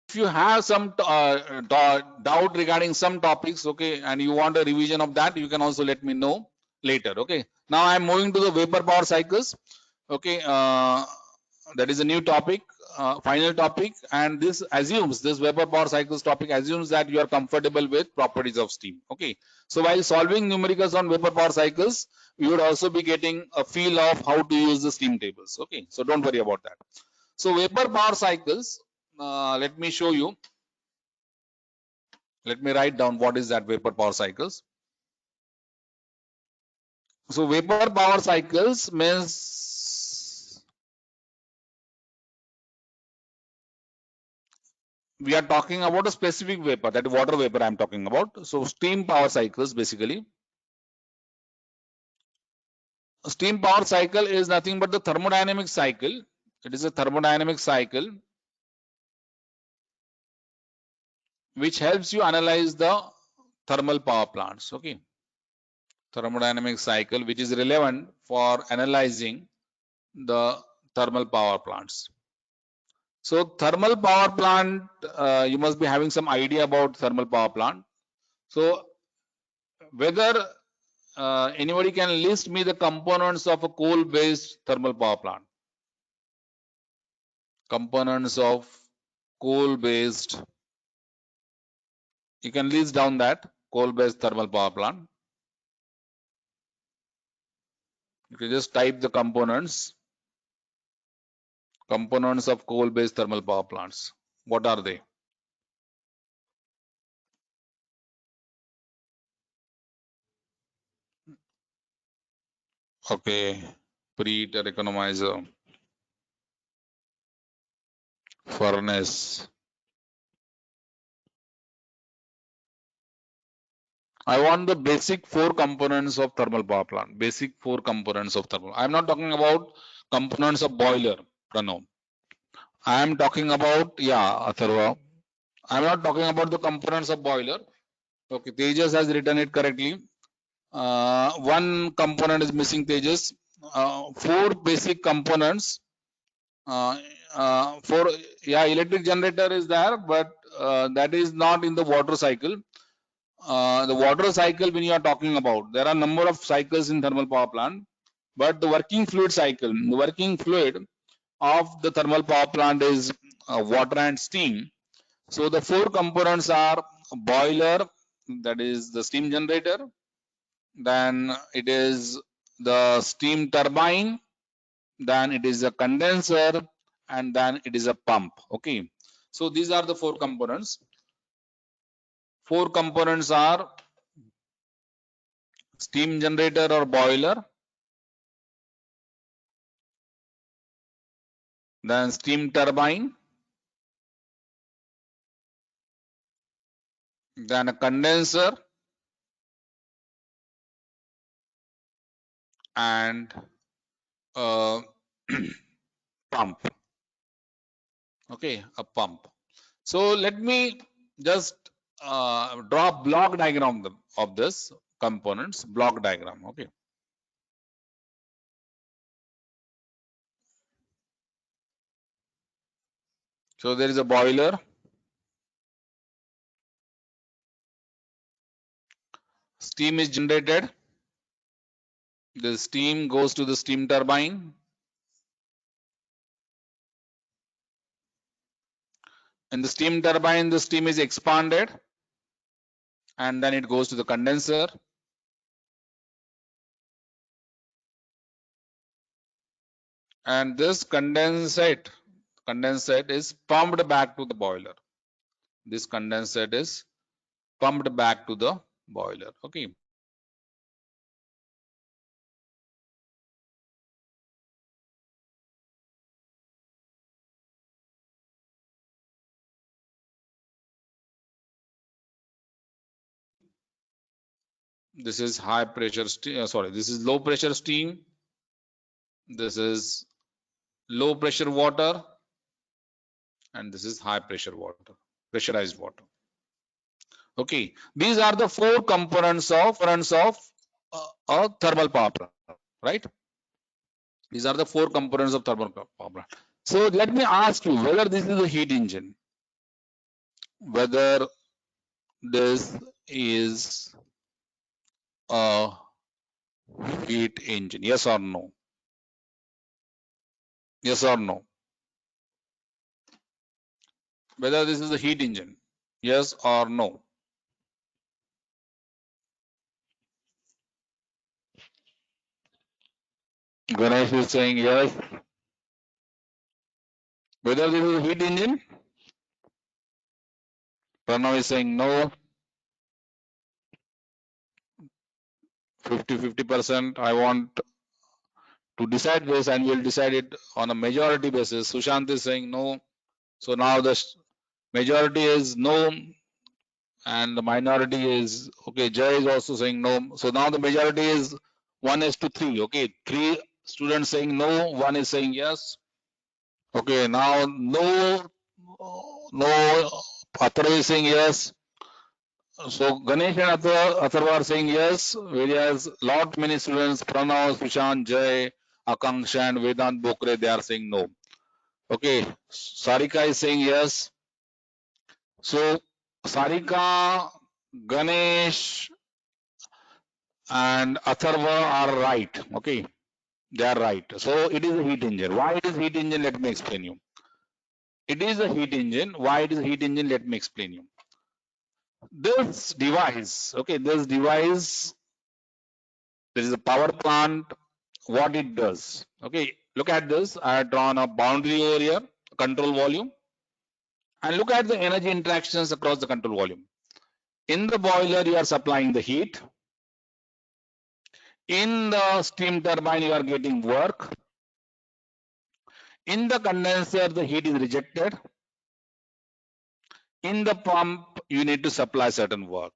if you have some doubt regarding some topics, okay, and you want a revision of that, you can also let me know later. Okay, now I'm moving to the vapor power cycles. Okay, that is a new topic, final topic, and this vapor power cycles topic assumes that you are comfortable with properties of steam. Okay, so while solving numericals on vapor power cycles, you would also be getting a feel of how to use the steam tables. Okay, so don't worry about that. So vapor power cycles, let me show you. Let me write down what is that vapor power cycles. So vapor power cycles means we are talking about a specific vapor, that is water vapor I'm talking about. So steam power cycles basically. Steam power cycle is nothing but the thermodynamic cycle. It is a thermodynamic cycle which helps you analyze the thermal power plants. Okay, thermodynamic cycle which is relevant for analyzing the thermal power plants. So thermal power plant, you must be having some idea about thermal power plant. So whether anybody can list me the components of a coal-based thermal power plant? Components of coal-based, you can list down that coal-based thermal power plant. You can just type the components of coal-based thermal power plants. What are they? Okay, preheater, economizer, furnace. I want the basic 4 components of thermal power plant. Basic 4 components of thermal. I am not talking about components of boiler, Pranav. I am talking about, yeah, Atharva. I am not talking about the components of boiler. Okay, Tejas has written it correctly. One component is missing, Tejas. 4 basic components. Uh, for, yeah, electric generator is there, but that is not in the water cycle. The water cycle, when you are talking about, there are number of cycles in thermal power plant, but the working fluid cycle, the working fluid of the thermal power plant is water and steam. So the 4 components are boiler, that is the steam generator, then it is the steam turbine, then it is a condenser, and then it is a pump. Okay, so these are the 4 components. 4 components are steam generator or boiler, then steam turbine, then a condenser, and a pump. Okay, a pump. So let me just draw a block diagram of this components, block diagram. Okay. So there is a boiler. Steam is generated. The steam goes to the steam turbine. In the steam turbine, the steam is expanded, and then it goes to the condenser. And this condensate is pumped back to the boiler. This condensate is pumped back to the boiler. Okay. This is high pressure steam. This is low pressure steam. This is low pressure water, and this is high pressure water, pressurized water. Okay, these are the 4 components of a thermal power plant, right? These are the 4 components of thermal power plant. So let me ask you whether this is a heat engine. whether this is a heat engine. Yes or no? Yes or no? Whether this is a heat engine. Yes or no? Ganesh is saying yes. Whether this is a heat engine? Pranav is saying no. 50-50%. I want to decide this and we'll decide it on a majority basis. Sushant is saying no. So now the majority is no and the minority is okay. Jay is also saying no. So now the majority is 1:3. Okay, 3 students saying no, 1 is saying yes. Okay, now no, Athar is saying yes. So Ganesh and Atharva are saying yes, whereas lot many students, Pranav, Sushant, Jay, Akanksha and Vedant Bokre, they are saying no. Okay, Sarika is saying yes. So Sarika, Ganesh and Atharva are right. Okay, they are right. So it is a heat engine. Why it is heat engine? Let me explain you. It is a heat engine. Why it is a heat engine? Let me explain you. This device, okay, this device, there is a power plant. What it does? Okay, look at this. I have drawn a boundary over here, control volume, and look at the energy interactions across the control volume. In the boiler, you are supplying the heat. In the steam turbine, you are getting work. In the condenser, the heat is rejected. In the pump, you need to supply certain work.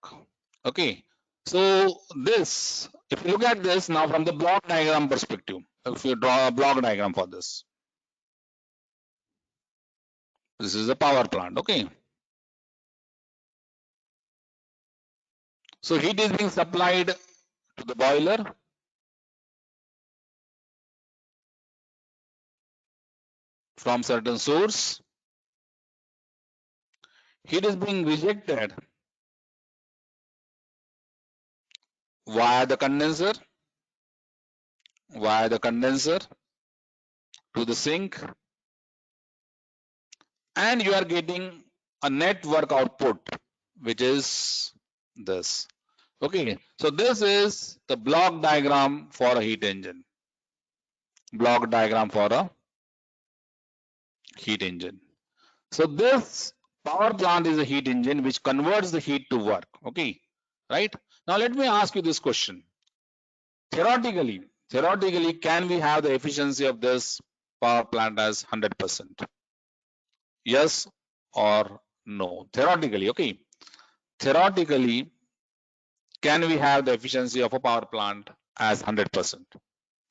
Okay. So this, if you look at this now from the block diagram perspective, if you draw a block diagram for this, this is a power plant. Okay. So heat is being supplied to the boiler. From certain source. Heat is being rejected via the condenser, to the sink, and you are getting a net work output, which is this. Okay, so this is the block diagram for a heat engine. Block diagram for a heat engine. So this power plant is a heat engine which converts the heat to work. Okay, right? Now let me ask you this question. Theoretically, can we have the efficiency of this power plant as 100%? Yes or no? Theoretically, okay. Theoretically, can we have the efficiency of a power plant as 100%?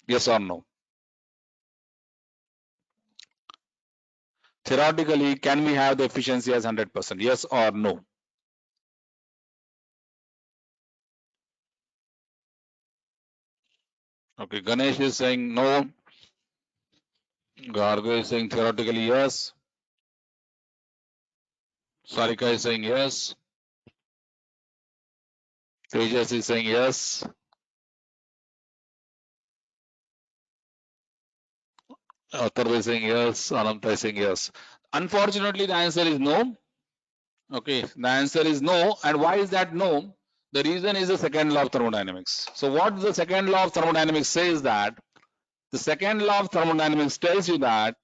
Yes or no? Theoretically, can we have the efficiency as 100%? Yes or no? Okay, Ganesh is saying no. Gargo is saying theoretically yes. Sarika is saying yes. Tejas is saying yes. Atharva is saying yes. Ananta is saying yes. Unfortunately, the answer is no. Okay, the answer is no. And why is that no? The reason is the second law of thermodynamics. So what the second law of thermodynamics says that the second law of thermodynamics tells you that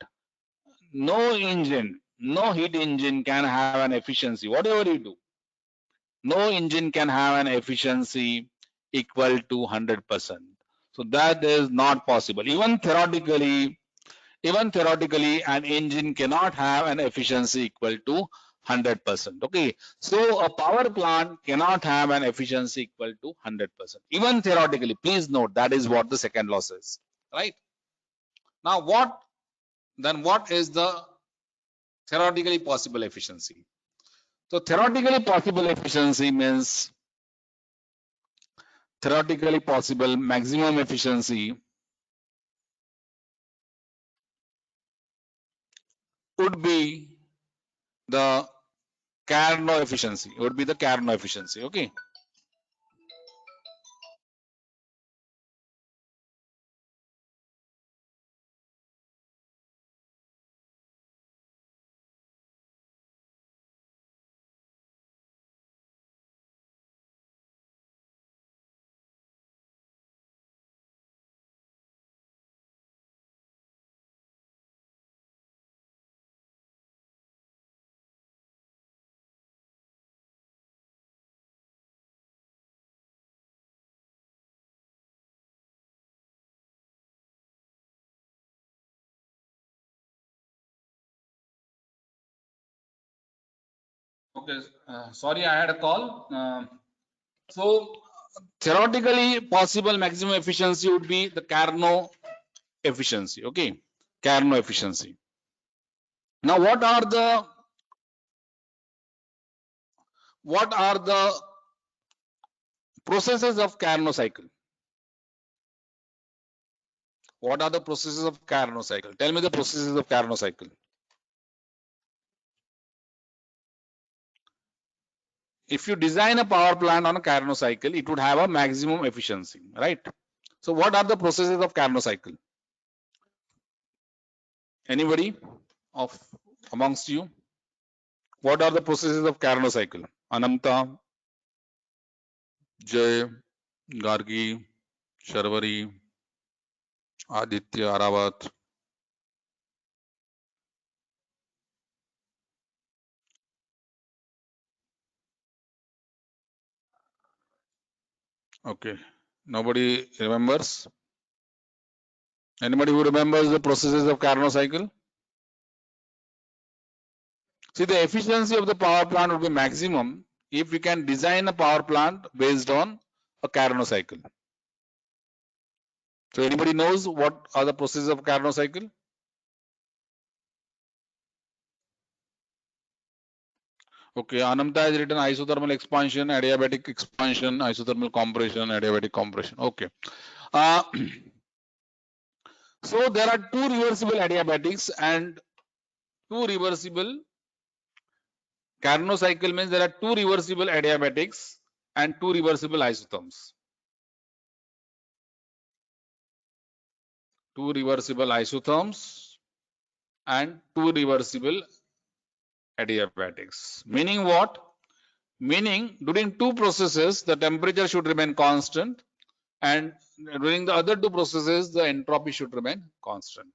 no engine, no heat engine can have an efficiency, whatever you do, no engine can have an efficiency equal to 100%. So that is not possible. Even theoretically, an engine cannot have an efficiency equal to 100%. Okay, so a power plant cannot have an efficiency equal to 100%. Even theoretically, please note that is what the second law says. Right now, what is the theoretically possible efficiency? So theoretically possible efficiency means theoretically possible maximum efficiency would be the Carnot efficiency. It would be the Carnot efficiency. Okay. Okay. Sorry, I had a call. So theoretically, possible maximum efficiency would be the Carnot efficiency. Okay, Carnot efficiency. Now, what are the processes of Carnot cycle? What are the processes of Carnot cycle? Tell me the processes of Carnot cycle. If you design a power plant on a Carnot cycle, it would have a maximum efficiency, right? So, what are the processes of Carnot cycle? Anybody of amongst you? What are the processes of Carnot cycle? Anamta, Jay, Gargi, Sharvari, Aditya, Aravat. Okay. Nobody remembers? Anybody who remembers the processes of Carnot cycle? See, the efficiency of the power plant would be maximum if we can design a power plant based on a Carnot cycle. So, anybody knows what are the processes of Carnot cycle? Okay, Anamta has written isothermal expansion, adiabatic expansion, isothermal compression, adiabatic compression. Okay. So there are two reversible adiabatics and two reversible Carnot cycle means there are two reversible adiabatics and two reversible isotherms. Two reversible isotherms and two reversible adiabatics. Meaning what? Meaning during two processes the temperature should remain constant and during the other two processes the entropy should remain constant.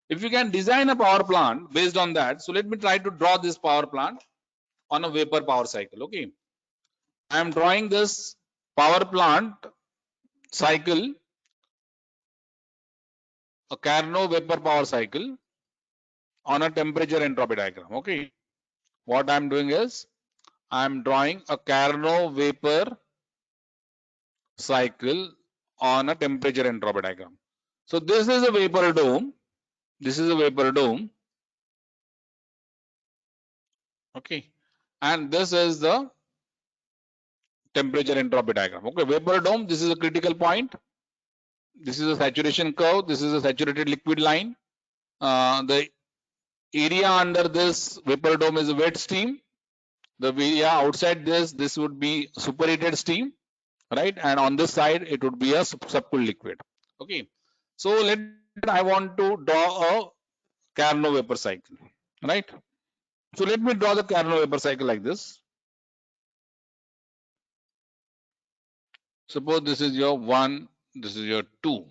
If you can design a power plant based on that, so let me try to draw this power plant on a vapor power cycle. Okay, I am drawing this power plant cycle, a Carnot vapor power cycle on a temperature entropy diagram. Okay, what I am doing is I am drawing a Carnot vapor cycle on a temperature entropy diagram. So this is a vapor dome. This is a vapor dome. Okay, and this is the temperature entropy diagram. Okay, vapor dome. This is a critical point. This is a saturation curve. This is a saturated liquid line. The area under this vapor dome is wet steam. The area outside this would be superheated steam, right? And on this side, it would be a subcooled liquid. Okay. So I want to draw a Carnot vapor cycle, right? So let me draw the Carnot vapor cycle like this. Suppose this is your 1, this is your 2.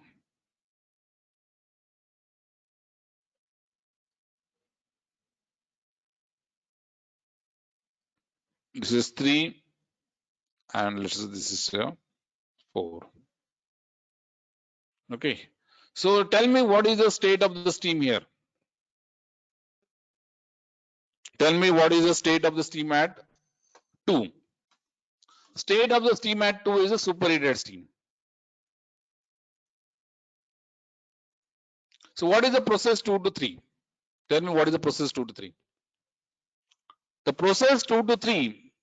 This is 3, and let's say this is 4. Okay. So tell me what is the state of the steam here? Tell me what is the state of the steam at 2. State of the steam at 2 is a superheated steam. So what is the process 2 to 3? Tell me what is the process 2 to 3? The process 2 to 3,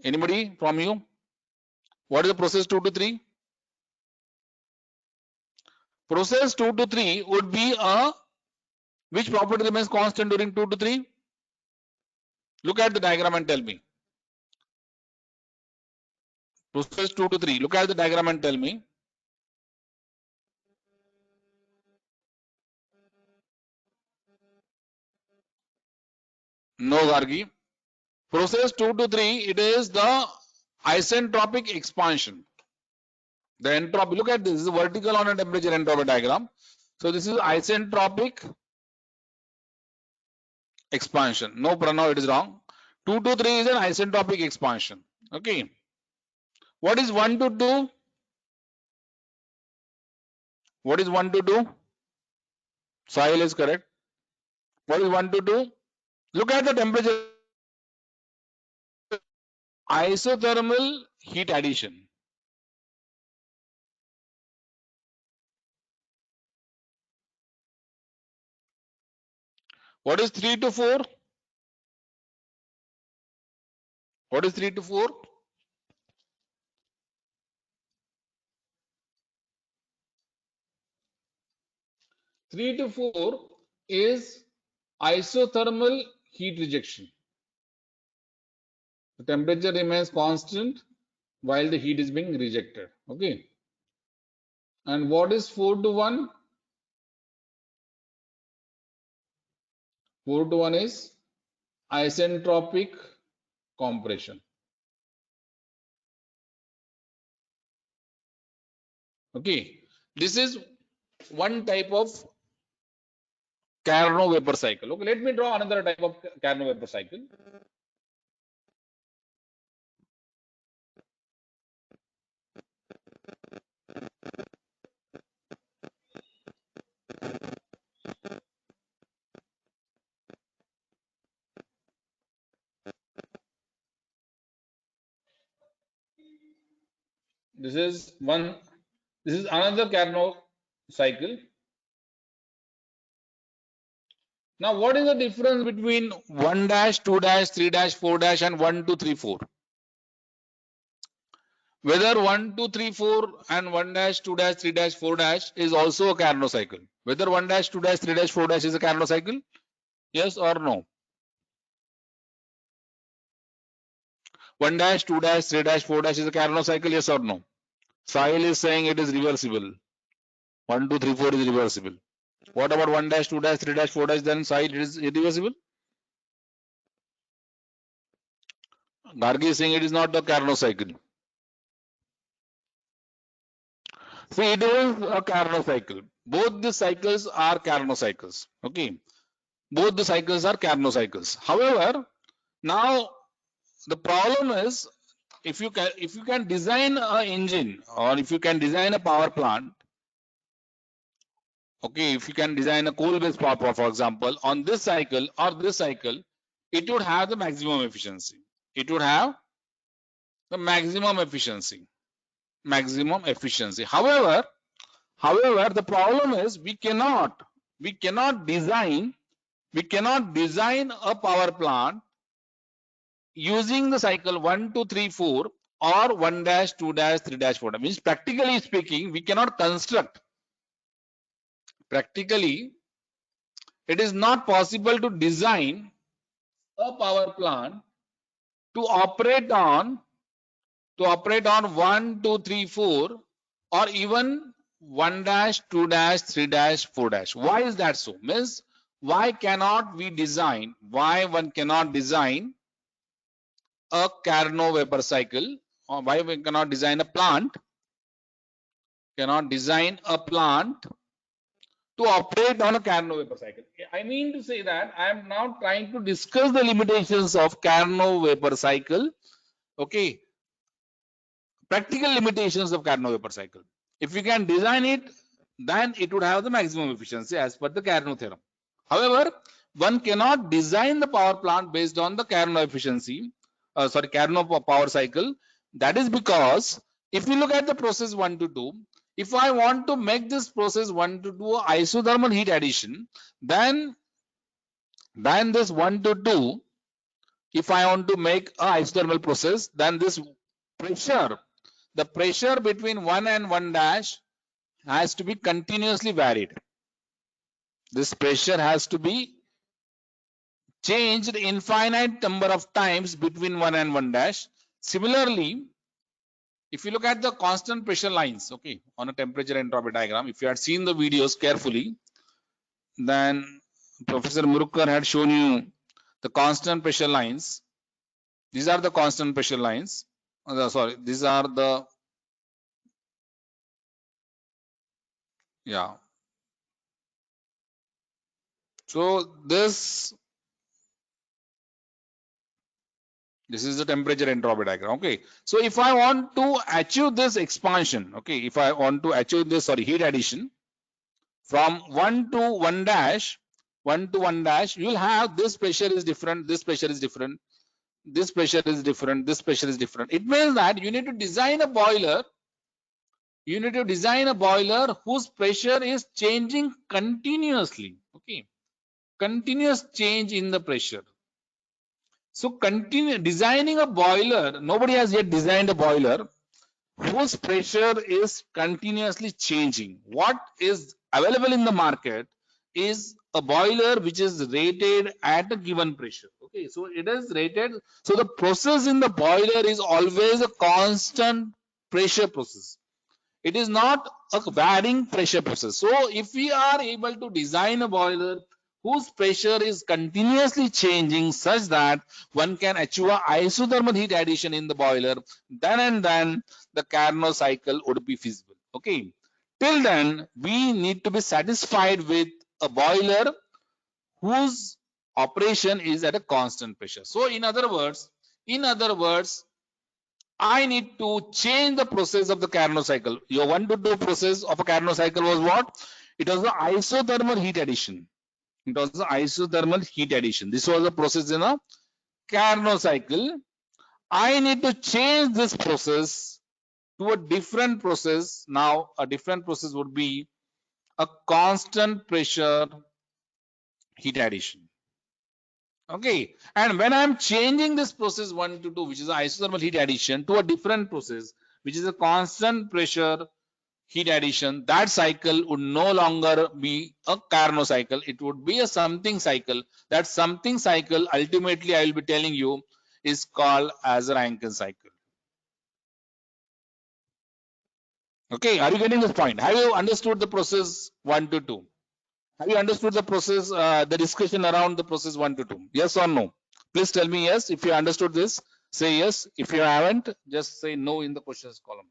anybody from you? What is the process 2 to 3? Process 2 to 3 would be which property remains constant during 2 to 3? Look at the diagram and tell me. Process 2 to 3. Look at the diagram and tell me. No, Gargi. Process 2 to 3, it is the isentropic expansion. The entropy, look at this is vertical on a temperature entropy diagram. So this is isentropic expansion. No, Pranav, it is wrong. 2 to 3 is an isentropic expansion. Okay. What is 1 to 2? What is 1 to 2? Sahil is correct. What is 1 to 2? Look at the temperature. Isothermal heat addition. What is 3 to 4? What is 3 to 4? Three to 4 is isothermal heat rejection. The temperature remains constant while the heat is being rejected. Okay. And what is 4 to 1? 4 to 1 is isentropic compression. Okay. This is one type of Carnot vapor cycle. Okay. Let me draw another type of Carnot vapor cycle. This is another Carnot cycle. Now, what is the difference between 1 dash, 2 dash, 3 dash, 4 dash, and 1, 2, 3, 4? Whether 1, 2, 3, 4 and 1 dash, 2 dash, 3 dash, 4 dash is also a Carnot cycle. Whether 1 dash, 2 dash, 3 dash, 4 dash is a Carnot cycle? Yes or no? 1 dash, 2 dash, 3 dash, 4 dash is a Carnot cycle? Yes or no? Sahil is saying it is reversible. 1, 2, 3, 4 is reversible. What about 1 dash, 2 dash, 3 dash, 4 dash? Then Sahil, it is irreversible? Gargi is saying it is not a Carnot cycle. See, it is a Carnot cycle. Both the cycles are Carnot cycles. Okay. Both the cycles are Carnot cycles. However, now the problem is if you can design an engine or if you can design a power plant, okay, if you can design a coal-based power plant, for example, on this cycle or this cycle, it would have the maximum efficiency. It would have the maximum efficiency. Maximum efficiency. However, the problem is we cannot design a power plant using the cycle 1, 2, 3, 4 or 1 dash, 2 dash, 3 dash, 4 dash. Means practically speaking, we cannot construct. Practically, it is not possible to design a power plant to operate on 1, 2, 3, 4 or even 1 dash, 2 dash, 3 dash, 4 dash. Why is that so? Means why cannot we design? Why one cannot design a Carnot vapor cycle, or why we cannot design a plant? Cannot design a plant to operate on a Carnot vapor cycle. I mean to say that I am now trying to discuss the limitations of Carnot vapor cycle. Okay, practical limitations of Carnot vapor cycle. If we can design it, then it would have the maximum efficiency as per the Carnot theorem. However, one cannot design the power plant based on the Carnot efficiency, Carnot power cycle. That is because if you look at the process 1 to 2, if I want to make this process 1 to 2 isothermal heat addition, then this 1 to 2, if I want to make a isothermal process, then this pressure, the pressure between 1 and 1 dash has to be continuously varied. This pressure has to be changed infinite number of times between 1 and 1 dash. Similarly, If you look at the constant pressure lines, okay, on a temperature entropy diagram, if you had seen the videos carefully, then Professor Murukar had shown you the constant pressure lines. These are the constant pressure lines. Sorry, these are the, yeah. So this is the temperature entropy diagram. Okay. So if I want to achieve this expansion, okay, if I want to achieve this, sorry, heat addition from 1 to 1 dash, 1 to 1 dash, you will have this pressure is different, this pressure is different, this pressure is different, this pressure is different. It means that you need to design a boiler. You need to design a boiler whose pressure is changing continuously. Okay. Continuous change in the pressure. So continue designing a boiler. Nobody has yet designed a boiler whose pressure is continuously changing. What is available in the market is a boiler which is rated at a given pressure. Okay, so it is rated. So the process in the boiler is always a constant pressure process. It is not a varying pressure process. So if we are able to design a boiler whose pressure is continuously changing such that one can achieve a isothermal heat addition in the boiler, then and then the Carnot cycle would be feasible. Okay. Till then, we need to be satisfied with a boiler whose operation is at a constant pressure. So in other words, I need to change the process of the Carnot cycle. Your 1 to 2 process of a Carnot cycle was what? It was the isothermal heat addition. It was the isothermal heat addition. This was the process in a Carnot cycle. I need to change this process to a different process. Now, a different process would be a constant pressure heat addition. Okay, and when I'm changing this process 1 to 2, which is isothermal heat addition, to a different process, which is a constant pressure heat addition, that cycle would no longer be a Carnot cycle. It would be a something cycle. That something cycle, ultimately, I will be telling you, is called as a Rankine cycle. Okay, are you getting this point? Have you understood the process 1 to 2? Have you understood the process, the discussion around the process 1 to 2? Yes or no? Please tell me yes. If you understood this, say yes. If you haven't, just say no in the questions column.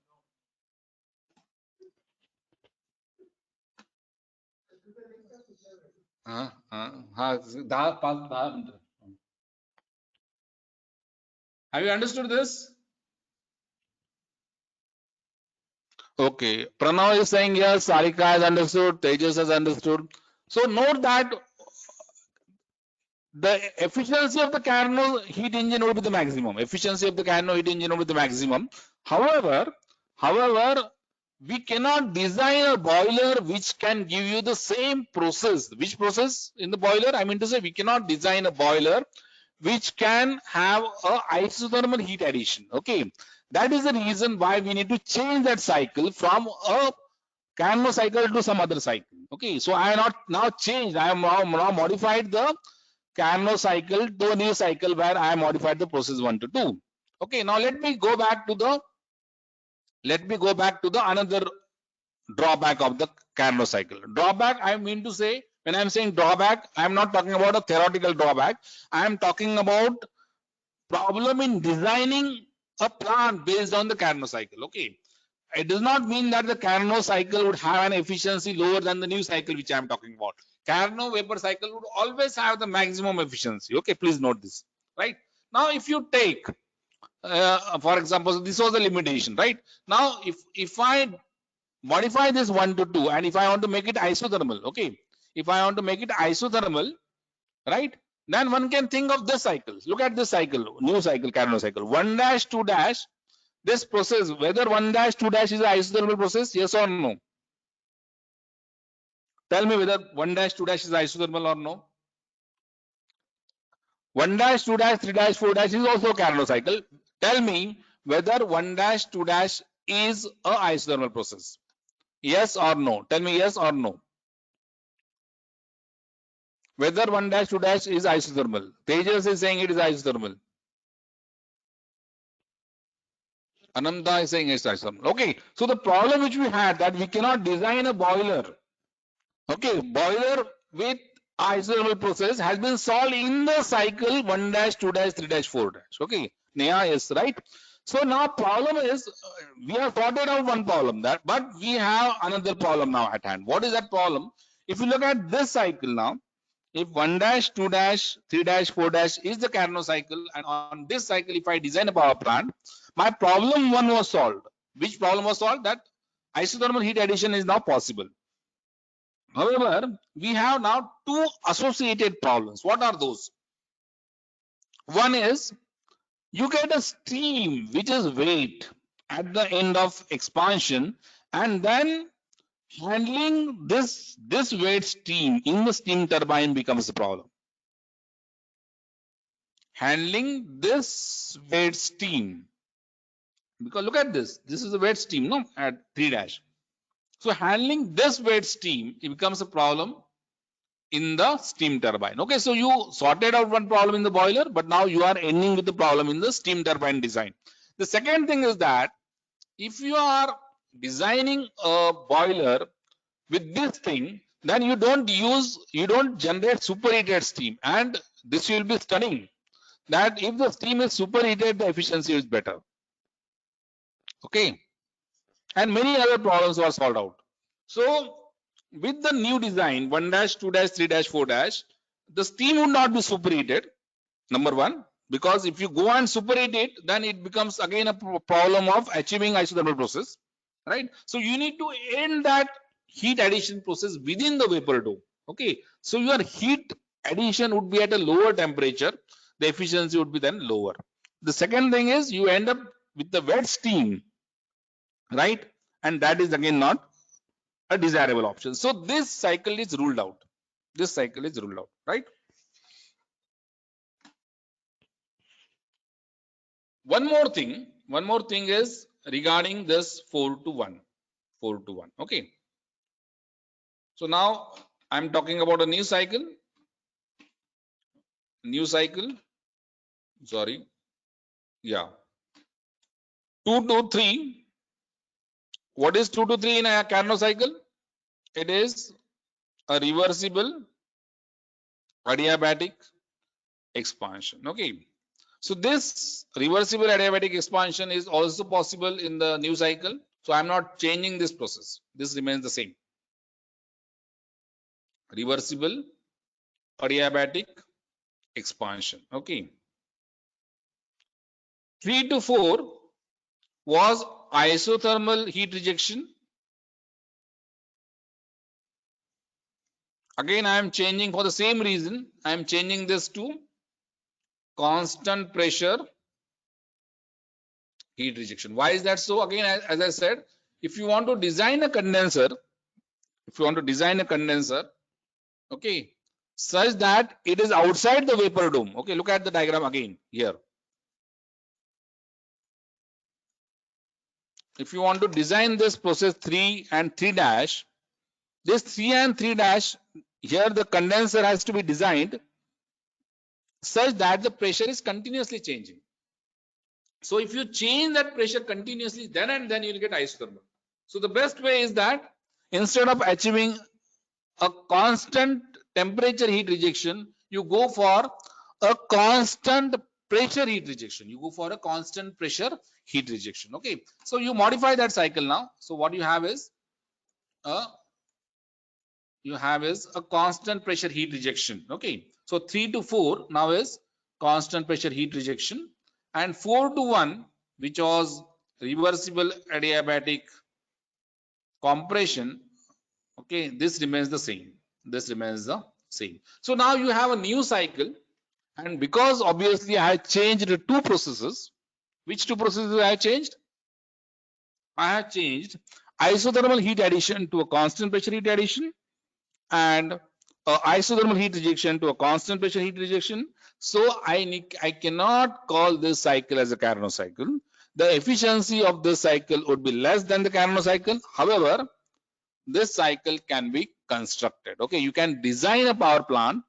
Have you understood this? Okay. Pranav is saying yes. Sarika has understood. Tejas has understood. So note that the efficiency of the Carnot heat engine will be the maximum. Efficiency of the Carnot heat engine will be the maximum. However, we cannot design a boiler which can give you the same process. Which process in the boiler? I mean to say, we cannot design a boiler which can have a isothermal heat addition. Okay, that is the reason why we need to change that cycle from a Carnot cycle to some other cycle. Okay, so I have not now changed. I have now modified the Carnot cycle to a new cycle where I modified the process 1 to 2. Okay, now let me go back to the another drawback of the Carnot cycle. Drawback, I mean to say, when I'm saying drawback, I'm not talking about a theoretical drawback. I am talking about problem in designing a plant based on the Carnot cycle. Okay, it does not mean that the Carnot cycle would have an efficiency lower than the new cycle which I am talking about. Carnot vapor cycle would always have the maximum efficiency. Okay, please note this. Right now, if you take, for example, this was the limitation. Right now, if I modify this 1 to 2 and if I want to make it isothermal, okay, if I want to make it isothermal, right, then one can think of this cycle. Look at this cycle, new cycle, Carnot cycle, 1 dash 2 dash. This process, whether 1 dash 2 dash is an isothermal process, yes or no? Tell me whether 1 dash 2 dash is isothermal or no. 1 dash 2 dash 3 dash 4 dash is also a Carnot cycle. Tell me whether 1 dash 2 dash is a isothermal process. Yes or no? Tell me yes or no. Whether 1 dash 2 dash is isothermal. Tejas is saying it is isothermal. Ananda is saying isothermal. Okay, so the problem which we had that we cannot design a boiler. Okay, boiler with isothermal process has been solved in the cycle 1 dash 2 dash 3 dash 4 dash. Okay, Neha, yes, right. So now problem is we have sorted out one problem that, but we have another problem now at hand. What is that problem? If you look at this cycle now, if 1 dash 2 dash 3 dash 4 dash is the Carnot cycle, and on this cycle if I design a power plant, my problem one was solved. Which problem was solved? That isothermal heat addition is now possible. However, we have now two associated problems. What are those? One is you get a stream which is weight at the end of expansion, and then handling this weight stream in the steam turbine becomes the problem. Handling this weight steam, because look at this is a weight steam, no, at 3 dash. So handling this weight steam, it becomes a problem in the steam turbine. Okay, so you sorted out one problem in the boiler, but now you are ending with the problem in the steam turbine design. The second thing is that if you are designing a boiler with this thing, then you don't generate superheated steam, and this will be stunning that if the steam is superheated, the efficiency is better. Okay, and many other problems were solved out. So with the new design 1 dash 2 dash 3 dash 4 dash, the steam would not be superheated, number one, because if you go and superheat it, then it becomes again a problem of achieving isothermal process, right? So you need to end that heat addition process within the vapor dome. Okay, so your heat addition would be at a lower temperature, the efficiency would be then lower. The second thing is you end up with the wet steam, right? And that is again not a desirable option. So this cycle is ruled out. This cycle is ruled out, right? One more thing is regarding this 4 to 1. Okay. So now I'm talking about a new cycle. Sorry. Yeah. 2 to 3. What is 2 to 3 in a Carnot cycle? It is a reversible adiabatic expansion. Okay. So this reversible adiabatic expansion is also possible in the new cycle. So I'm not changing this process. This remains the same. Reversible adiabatic expansion. Okay. 3 to 4 was isothermal heat rejection. Again, I am changing for the same reason. I am changing this to constant pressure heat rejection. Why is that so? Again, as I said, if you want to design a condenser, okay, such that it is outside the vapor dome. Okay, look at the diagram again here. If you want to design this process 3 and 3 dash, this 3 and 3 dash, here the condenser has to be designed such that the pressure is continuously changing. So if you change that pressure continuously, then and then you will get isothermal. So the best way is that instead of achieving a constant temperature heat rejection, you go for a constant pressure heat rejection. Okay, so you modify that cycle now. So what you have is a constant pressure heat rejection. Okay, so 3 to 4 now is constant pressure heat rejection, and 4 to 1, which was reversible adiabatic compression. Okay, this remains the same. So now you have a new cycle, and because obviously I have changed two processes. Which two processes I have changed? I have changed isothermal heat addition to a constant pressure heat addition, and isothermal heat rejection to a constant pressure heat rejection. So I cannot call this cycle as a Carnot cycle. The efficiency of this cycle would be less than the Carnot cycle. However, this cycle can be constructed. Okay, you can design a power plant,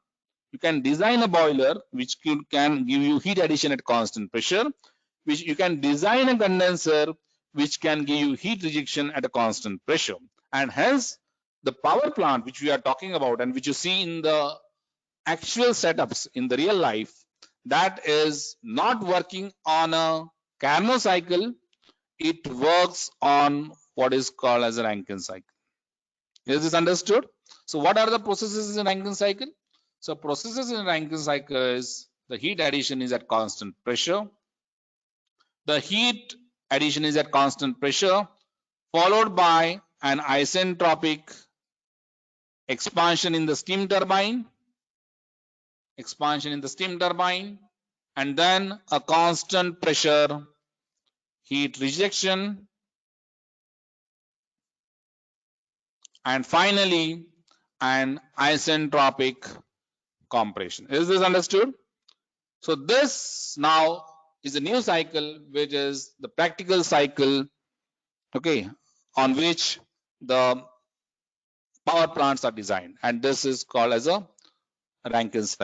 you can design a boiler which can give you heat addition at constant pressure. which you can design a condenser which can give you heat rejection at a constant pressure. And hence the power plant which we are talking about and which you see in the actual setups in the real life, that is not working on a Carnot cycle. It works on what is called as a Rankine cycle. Is this understood? So what are the processes in Rankine cycle? So processes in Rankine cycle is the heat addition is at constant pressure. The heat addition is at constant pressure, followed by an isentropic expansion in the steam turbine, and then a constant pressure heat rejection, and finally an isentropic compression. Is this understood? So this now is a new cycle, which is the practical cycle, okay, on which the power plants are designed, and this is called as a Rankine cycle.